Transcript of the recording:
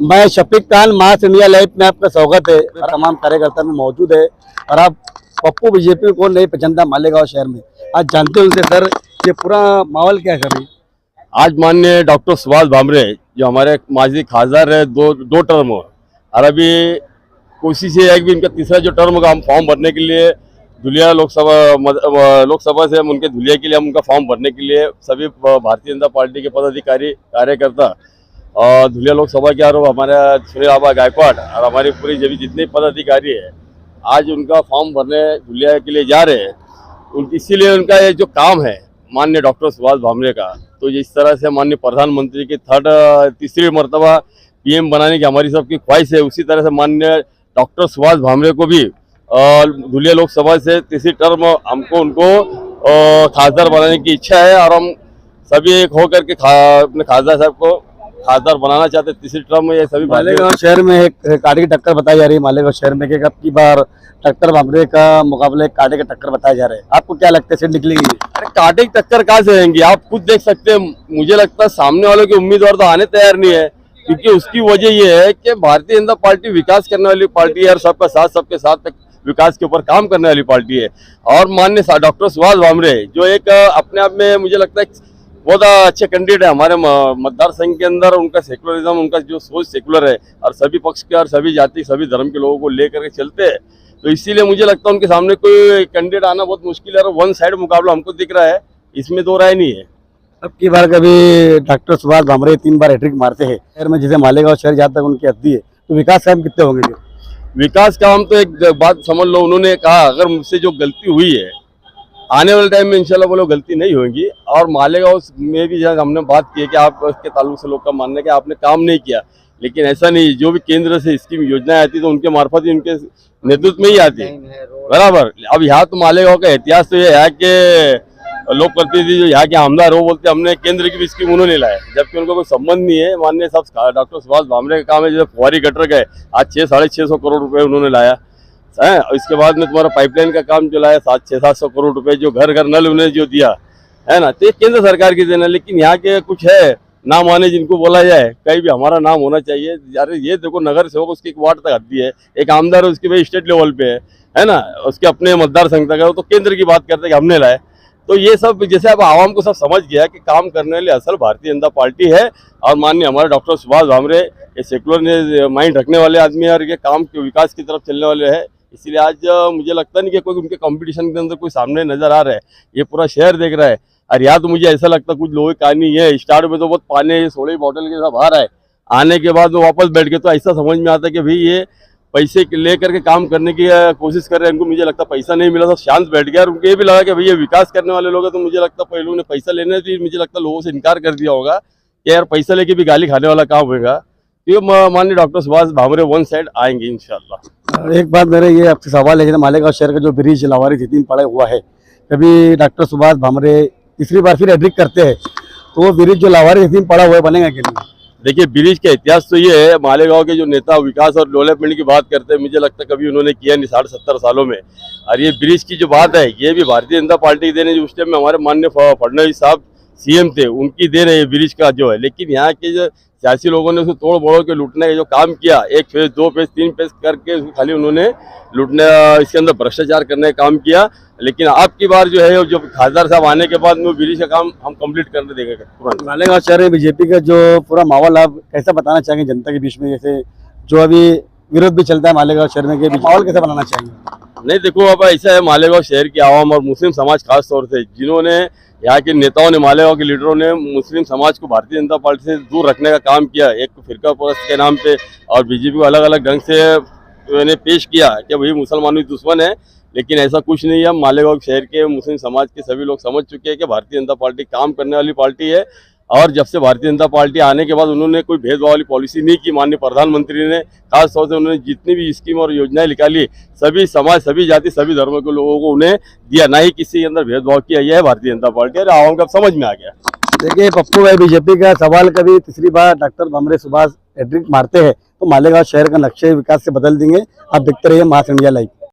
मैं शफीक खान, मास India live में आपका स्वागत है। तमाम कार्यकर्ता में मौजूद है और आप पप्पू बीजेपी को नहीं पहचानता मालेगांव शहर में, आज जानते हैं उनसे। सर, ये पूरा माहौल क्या है अभी? आज माननीय डॉक्टर सुभाष भामरे जो हमारे माजी खासदार है, दो टर्म और अभी कोशिश ये है कि इनका तीसरा जो टर्म होगा, हम फॉर्म भरने के लिए धुलिया लोकसभा से हम उनके धुलिया के लिए हम उनका फॉर्म भरने के लिए सभी भारतीय जनता पार्टी के पदाधिकारी कार्यकर्ता और धुलिया लोकसभा के और हमारे सुनील आबा गायकवाड़ और हमारी पूरी जितने पदाधिकारी है आज उनका फॉर्म भरने धुलिया के लिए जा रहे हैं। इसीलिए उनका ये जो काम है माननीय डॉक्टर सुभाष भामरे का, तो इस तरह से माननीय प्रधानमंत्री की तीसरी मर्तबा पीएम बनाने की हमारी सबकी ख्वाहिश है। उसी तरह से माननीय डॉक्टर सुभाष भामरे को भी धुलिया लोकसभा से तीसरी टर्म हमको उनको खासदार बनाने की इच्छा है और हम सभी एक होकर के अपने खासदार साहब को खासदार बनाना चाहते हैं तीसरी टर्म में। ये सभी मालेगांव शहर में एक कांटे की टक्कर बताई जा रही है। मालेगांव शहर में कि अब की बार डॉक्टर भामरे का मुकाबले कांटे के टक्कर बताए जा रहे हैं। आपको क्या लगता है सीट निकलेगी? अरे कांटे की टक्कर कहाँ से रहेंगी, आप खुद देख सकते हैं। मुझे लगता है सामने वालों के उम्मीदवार तो आने तैयार नहीं है, क्योंकि उसकी वजह यह है कि भारतीय जनता पार्टी विकास करने वाली पार्टी है और सबके साथ विकास के ऊपर काम करने वाली पार्टी है। और माननीय डॉक्टर सुभाष भामरे जो एक अपने आप में मुझे लगता है बहुत अच्छे कैंडिडेट है हमारे मतदार संघ के अंदर। उनका सेकुलरिज्म, उनका जो सोच सेकुलर है और सभी पक्ष के और सभी जाति सभी धर्म के लोगों को लेकर के चलते हैं, तो इसीलिए मुझे लगता है उनके सामने कोई कैंडिडेट आना बहुत मुश्किल है और वन साइड मुकाबला हमको दिख रहा है, इसमें दो राय नहीं है। अब की बार कभी डॉक्टर सुभाष भामरे 3 बार हैट्रिक मारते हैं शहर में, जिसे मालेगांव शहर जहाँ तक उनकी हद्दी है, तो विकास काम कितने होंगे? विकास काम तो एक बात समझ लो, उन्होंने कहा अगर मुझसे जो गलती हुई है आने वाले टाइम में इंशाल्लाह वो लोग गलती नहीं होगी। और मालेगांव में भी जहाँ हमने बात की है कि आप के ताल्लुक से लोग का मानना है कि आपने काम नहीं किया, लेकिन ऐसा नहीं, जो भी केंद्र से स्कीम योजनाएं आती तो उनके मार्फत ही उनके नेतृत्व में ही आती है बराबर। अब यहाँ तो मालेगांव का इतिहास तो ये है कि लोक प्रतिनिधि जो यहाँ के आमदार हो बोलते हमने केंद्र की भी स्कीम उन्होंने लाया, जबकि उनको कोई संबंध नहीं है। माननीय साहब डॉक्टर सुभाष भामरे का काम है, जैसे फुहारी गटर का है, आज 600-650 करोड़ रुपए उन्होंने लाया है। इसके बाद में तुम्हारा पाइपलाइन का काम जो लाया 700-700 करोड़ रुपए, जो घर घर नल उन्हें जो दिया है ना, तो केंद्र सरकार की देना। लेकिन यहाँ के कुछ है नाम आने जिनको बोला जाए कहीं भी हमारा नाम होना चाहिए। अरे ये देखो, नगर सेवक उसकी एक वार्ड तक आती है, एक आमदार उसकी भाई स्टेट लेवल पे है ना, उसके अपने मतदार संघ तक है, तो केंद्र की बात करते हैं कि हमने लाए। तो ये सब जैसे अब आवाम को सब समझ गया कि काम करने वाली असल भारतीय जनता पार्टी है और माननीय हमारे डॉक्टर सुभाष भामरे ये सेकुलर माइंड रखने वाले आदमी है और ये काम के विकास की तरफ चलने वाले हैं। इसीलिए आज मुझे लगता नहीं कि कोई उनके कंपटीशन के अंदर कोई सामने नजर आ रहा है, ये पूरा शहर देख रहा है। और या तो मुझे ऐसा लगता है कुछ लोगों की कहानी है, स्टार्ट में तो बहुत पानी सोलह बॉटल के सब आ रहा है, आने के बाद वो वापस बैठ के तो ऐसा समझ में आता है कि भाई ये पैसे लेकर के काम करने की कोशिश कर रहे हैं। इनको मुझे लगता पैसा नहीं मिला, सब शांत बैठ गया और उनको ये भी लगा कि भैया विकास करने वाले लोग हैं, तो मुझे लगता पहले उन्हें पैसा लेने से मुझे लगता लोगों से इनकार कर दिया होगा कि यार पैसा लेके भी गाली खाने वाला काम होगा। ये माननीय doctor Subhash Bhamre one side आएंगे इंशाल्लाह। एक बात मेरे ये आपसे सवाल है, जैसे मालेगांव शहर का जो ब्रिज लावारिस हितीम पड़ा हुआ है, कभी डॉक्टर सुभाष भामरे तीसरी बार फिर हैट्रिक करते हैं तो वो ब्रिज जो लावारिस हितीम पड़ा हुआ है बनेगा कि नहीं? देखिए, ब्रिज का इतिहास तो ये है, मालेगांव के जो नेता विकास और डेवलपमेंट की बात करते हैं, मुझे लगता है कभी उन्होंने किया नहीं 60-70 सालों में। और ये ब्रिज की जो बात है ये भी भारतीय जनता पार्टी की देन है, उस टाइम में हमारे माननीय फडणवीस साहब सीएम थे, उनकी देन है ये ब्रिज का जो है। लेकिन यहाँ के जो सियासी लोगों ने उसको तोड़ मोड़ के लूटने का जो काम किया, 1 फेज 2 फेज 3 फेज करके खाली उन्होंने लूटने, इसके अंदर भ्रष्टाचार करने का काम किया। लेकिन आपकी बार जो है जो खासदार साहब आने के बाद में ब्रिज का काम हम कंप्लीट करने देंगे तुरंत। मालेगांव शहर में बीजेपी का जो पूरा माहौल आप कैसा बताना चाहेंगे जनता के बीच में, जैसे जो अभी विरोध भी चलता है मालेगांव शहर में, माहौल कैसा बनाना चाहिए? नहीं देखो, अब ऐसा है, मालेगांव शहर की आवाम और मुस्लिम समाज खास तौर से, जिन्होंने यहाँ के नेताओं ने, मालेगांव के लीडरों ने मुस्लिम समाज को भारतीय जनता पार्टी से दूर रखने का काम किया, एक फिरका परस्त के नाम पे, और बीजेपी को अलग अलग ढंग से पेश किया कि भाई मुसलमानों की दुश्मन है। लेकिन ऐसा कुछ नहीं है। मालेगांव शहर के मुस्लिम समाज के सभी लोग समझ चुके हैं कि भारतीय जनता पार्टी काम करने वाली पार्टी है। और जब से भारतीय जनता पार्टी आने के बाद उन्होंने कोई भेदभाव वाली पॉलिसी नहीं की। माननीय प्रधानमंत्री ने खास तौर से उन्होंने जितनी भी स्कीम और योजनाएं निकाली, सभी समाज सभी जाति सभी धर्मों के लोगों को उन्हें दिया, ना ही किसी के अंदर भेदभाव किया। यह है भारतीय जनता पार्टी और आवाम का समझ में आ गया। देखिए पप्पू भाई, बीजेपी का सवाल, कभी तीसरी बार डॉक्टर भामरे सुभाष हैट्रिक मारते हैं तो मालेगांव शहर का नक्शे विकास से बदल देंगे। आप देखते रहिए मास इंडिया लाइव।